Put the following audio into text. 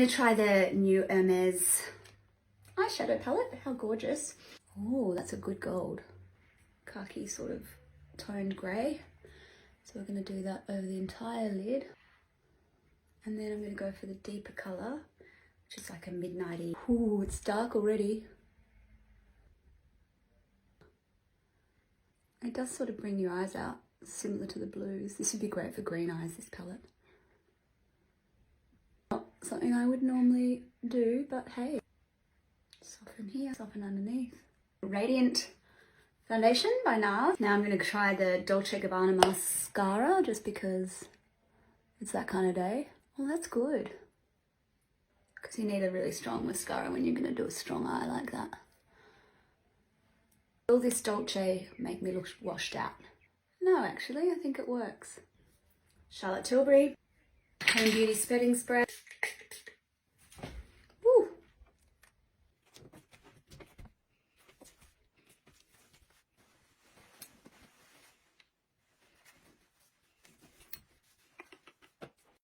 going to try the new Hermes eyeshadow palette. How gorgeous. Oh, that's a good gold. Khaki sort of toned grey. So we're going to do that over the entire lid. And then I'm going to go for the deeper colour, which is like a midnighty. Ooh, it's dark already. It does sort of bring your eyes out, similar to the blues. This would be great for green eyes, this palette. Not something I would normally do, but hey. Soften here, soften underneath. Radiant foundation by NARS. Now I'm going to try the Dolce & Gabbana mascara, just because it's that kind of day. Well, that's good. Because you need a really strong mascara when you're going to do a strong eye like that. Will this Dolce make me look washed out? No, actually, I think it works. Charlotte Tilbury Home Beauty setting spray.